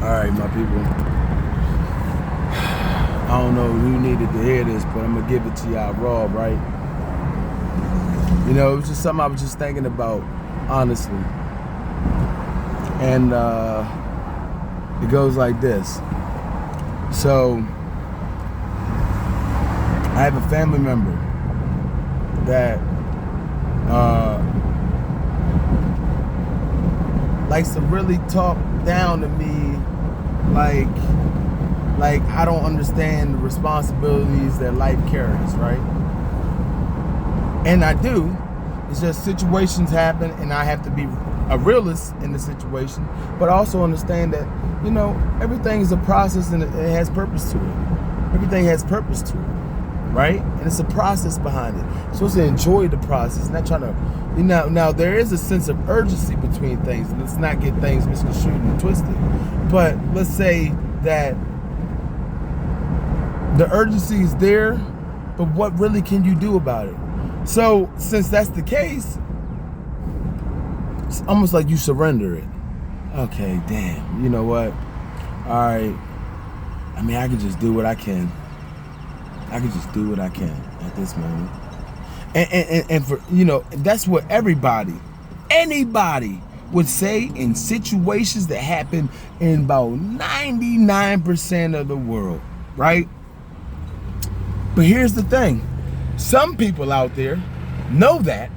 Alright, my people. I don't know who needed to hear this, but I'm gonna give it to y'all raw, right? You know, it was just something I was just thinking about, honestly. And it goes like this. So, I have a family member that likes to really talk down to me like I don't understand the responsibilities that life carries, right? And I do. It's just situations happen and I have to be a realist in the situation, but also understand that, you know, everything is a process and it has purpose to it. Everything has purpose to it, right? And it's a process behind it. You're supposed to enjoy the process, not trying to, you know, now there is a sense of urgency between things, and let's not get things misconstrued and twisted. But let's say that the urgency is there, but what really can you do about it? So since that's the case, it's almost like you surrender it. Okay, damn, you know what? All right, I mean, I can just do what I can. I can just do what I can at this moment. And for, you know, that's what anybody would say in situations that happen in about 99% of the world, right? But here's the thing. Some people out there know that,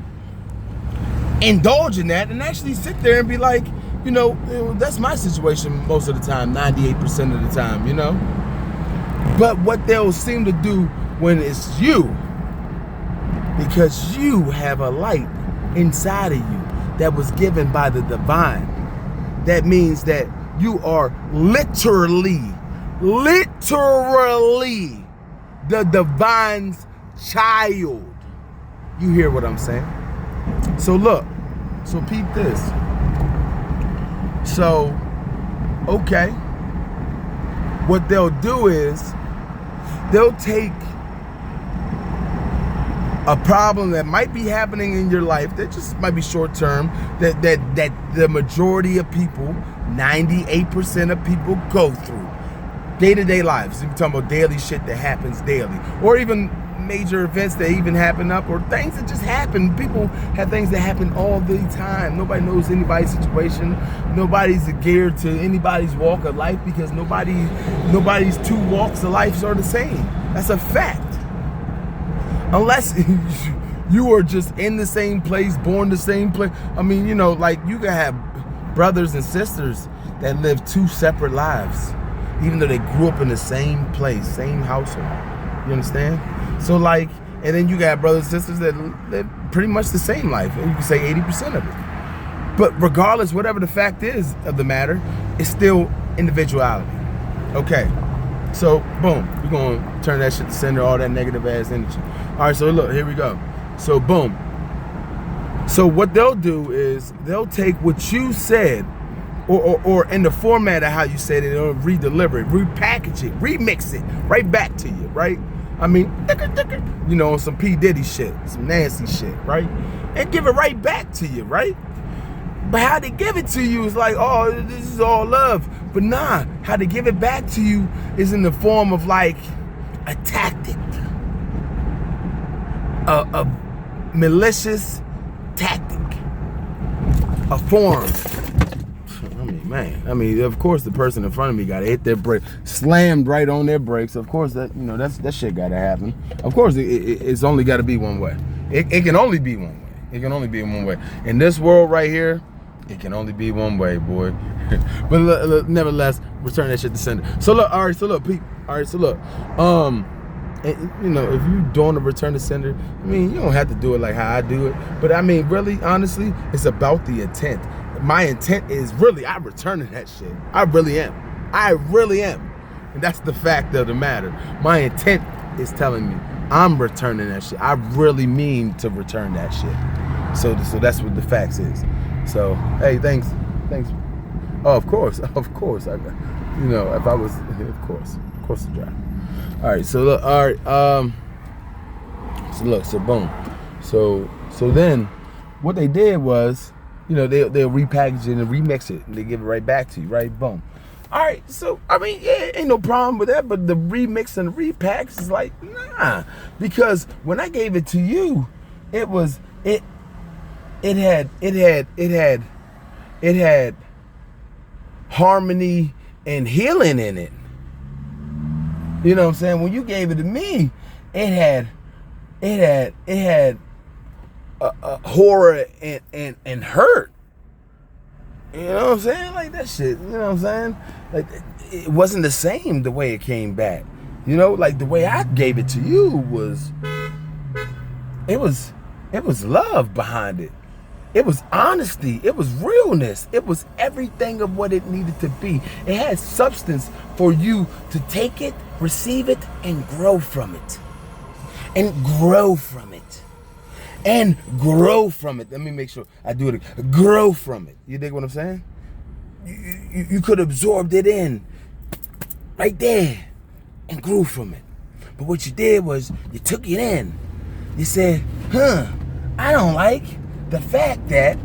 indulge in that, and actually sit there and be like, you know, that's my situation most of the time, 98% of the time, you know? But what they'll seem to do when it's you, because you have a light inside of you that was given by the divine, that means that you are literally the divine's child. You hear what I'm saying? So look, so peep this. So, okay, what they'll do is they'll take a problem that might be happening in your life that just might be short term, that the majority of people, 98% of people go through day-to-day lives. We're talking about daily shit that happens daily, or even major events that even happen up, or things that just happen. People have things that happen all the time. Nobody knows anybody's situation. Nobody's geared to anybody's walk of life, because nobody's two walks of life are the same. That's a fact. Unless you are just in the same place, born the same place. I mean, you know, like you can have brothers and sisters that live two separate lives, even though they grew up in the same place, same household. You understand? So like, and then you got brothers and sisters that live pretty much the same life. You can say 80% of it. But regardless, whatever the fact is of the matter, it's still individuality. Okay. So, boom, we're going to turn that shit to center, all that negative ass energy. All right, so look, here we go. So, boom. So what they'll do is they'll take what you said, or in the format of how you said it, they'll re-deliver it, repackage it, remix it right back to you, right? I mean, you know, some P. Diddy shit, some nasty shit, right? And give it right back to you, right? But how they give it to you is like, oh, this is all love. But nah, how they give it back to you is in the form of like a tactic, a malicious tactic, a form. I mean, man, of course the person in front of me got to hit their brake, slammed right on their brakes. Of course that, you know, that shit got to happen. Of course it's only got to be one way. It can only be one way. It can only be one way. In this world right here, it can only be one way, boy. But nevertheless, return that shit to sender. So look, all right, so look, Pete. All right, so look, you know, if you doing a return to sender, I mean, you don't have to do it like how I do it. But I mean, really, honestly, it's about the intent. My intent is really, I'm returning that shit. I really am. And that's the fact of the matter. My intent is telling me I'm returning that shit. I really mean to return that shit. So that's what the facts is. So, hey, thanks. Oh, of course. I, you know, if I was, of course the drive. All right, so look, all right, so boom. So then what they did was, you know, they'll repackage it and remix it, and they give it right back to you, right? Boom. All right, so I mean, yeah, ain't no problem with that. But the remix and the repacks is like, nah, because when I gave it to you, it was it had harmony and healing in it. You know what I'm saying? When you gave it to me, it had horror and hurt. You know what I'm saying? Like that shit. You know what I'm saying? Like it wasn't the same the way it came back. You know, like the way I gave it to you was it was love behind it. It was honesty. It was realness. It was everything of what it needed to be. It had substance for you to take it, receive it, and grow from it. And grow from it. And grow from it. Let me make sure I do it. Grow from it. You dig what I'm saying? You could have absorbed it in right there and grew from it. But what you did was you took it in. You said, I don't like the fact that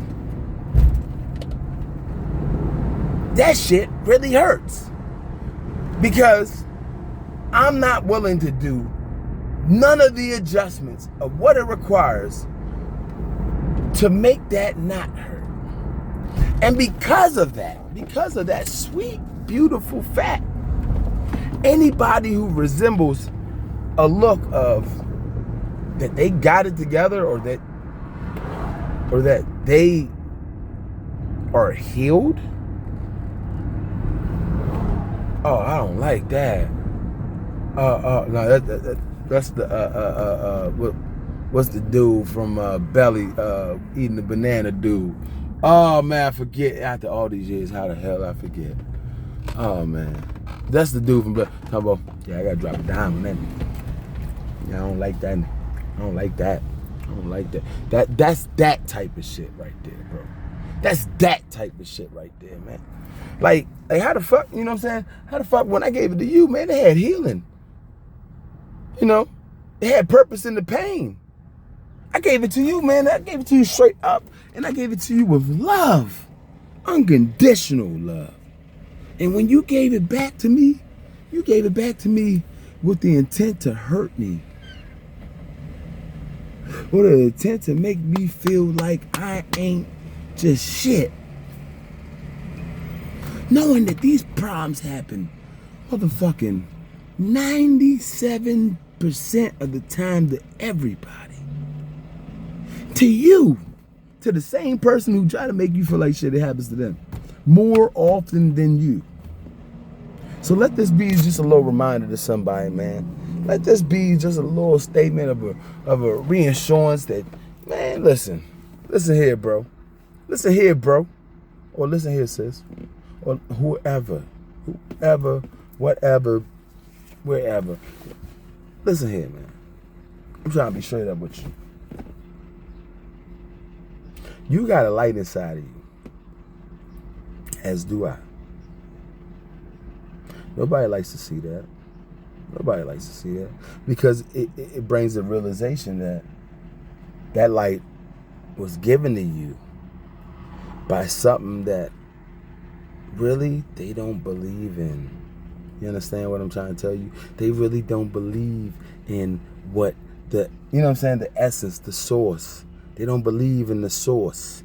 shit really hurts. Because I'm not willing to do none of the adjustments of what it requires to make that not hurt. And because of that sweet, beautiful fact, anybody who resembles a look of that they got it together or that they are healed, oh, I don't like that. No, that's the what's the dude from Belly eating the banana dude? Oh man, I forget. After all these years, how the hell I forget? Oh man, that's the dude from Belly. Talk about, yeah, I gotta drop a dime on that. Yeah, I don't like that. I don't like that. I don't like that. That's that type of shit right there, bro. That's that type of shit right there, man. Like how the fuck, you know what I'm saying? How the fuck when I gave it to you, man, it had healing. You know, it had purpose in the pain. I gave it to you, man. I gave it to you straight up, and I gave it to you with love, unconditional love. And when you gave it back to me, you gave it back to me with the intent to hurt me. With the intent to make me feel like I ain't just shit. Knowing that these problems happen motherfucking 97% of the time to everybody. To you. To the same person who try to make you feel like shit, it happens to them. More often than you. So let this be just a little reminder to somebody, man. Let this be just a little statement of a reassurance that, man, listen here, bro. Listen here, bro. Or listen here, sis. Or whoever, whatever, wherever. Listen here, man. I'm trying to be straight up with you. You got a light inside of you. As do I. Nobody likes to see that. Nobody likes to see that. Because it brings the realization that that light was given to you by something that really they don't believe in. You understand what I'm trying to tell you? They really don't believe in what the, you know what I'm saying, the essence, the source. They don't believe in the source.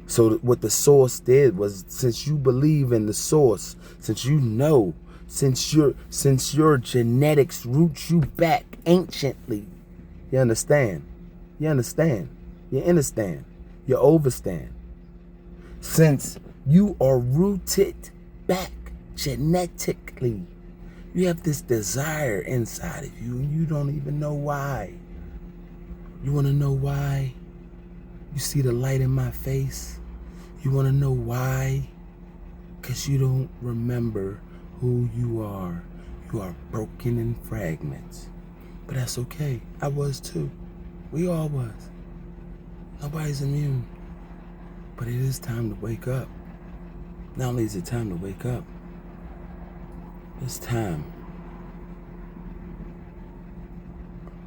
So what the source did was, since you believe in the source, since you know, since your genetics roots you back anciently, you understand? You understand? You understand? You overstand? Since you are rooted back genetically, you have this desire inside of you and you don't even know why. You want to know why? You see the light in my face? You want to know why? Because you don't remember who you are. You are broken in fragments. But that's okay. I was too. We all was. Nobody's immune. But it is time to wake up. Not only is it time to wake up, it's time.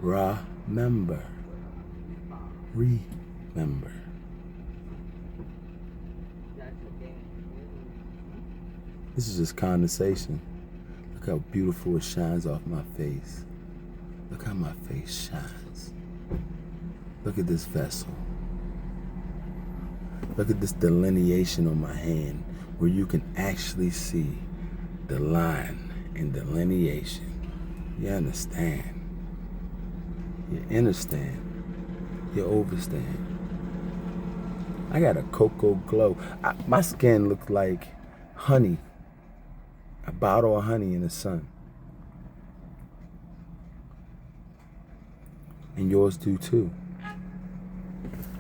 Remember. This is just condensation. Look how beautiful it shines off my face. Look how my face shines. Look at this vessel. Look at this delineation on my hand where you can actually see the line and delineation. You understand? You understand? You overstand? I got a cocoa glow. My skin looks like honey. A bottle of honey in the sun. And yours do too.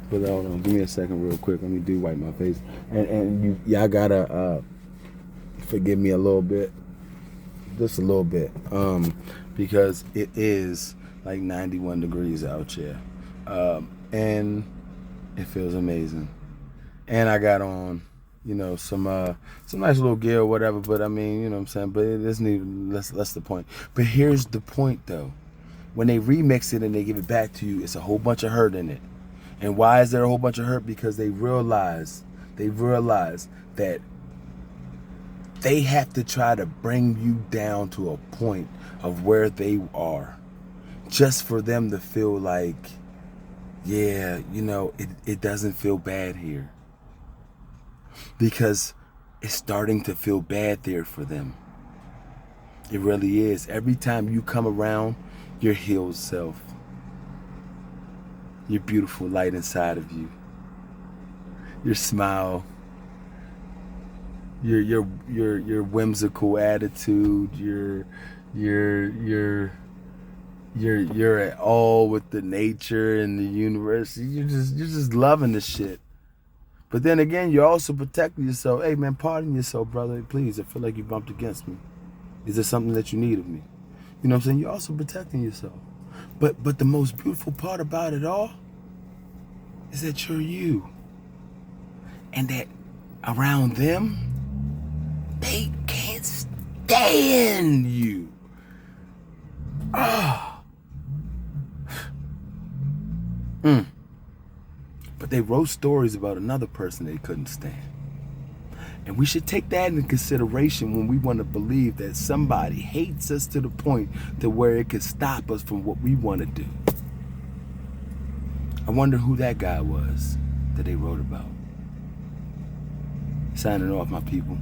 But hold on, give me a second real quick. Let me wipe my face. And y'all gotta forgive me a little bit. Just a little bit. Because it is like 91 degrees out here. And it feels amazing. And I got on, some nice little gear or whatever, but I mean, you know what I'm saying? But it isn't even, that's the point. But here's the point though. When they remix it and they give it back to you, it's a whole bunch of hurt in it. And why is there a whole bunch of hurt? Because they realize that they have to try to bring you down to a point of where they are, just for them to feel like, yeah, it doesn't feel bad here. Because it's starting to feel bad there for them. It really is. Every time you come around your healed self, your beautiful light inside of you, your smile, your whimsical attitude, you're at all with the nature and the universe. You're just loving the shit. But then again, you're also protecting yourself. Hey man, pardon yourself, brother. Please, I feel like you bumped against me. Is there something that you need of me? You know what I'm saying? You're also protecting yourself. But the most beautiful part about it all is that you're you. And that around them, they can't stand you. But they wrote stories about another person they couldn't stand. And we should take that into consideration when we want to believe that somebody hates us to the point to where it could stop us from what we want to do. I wonder who that guy was that they wrote about. Signing off, my people.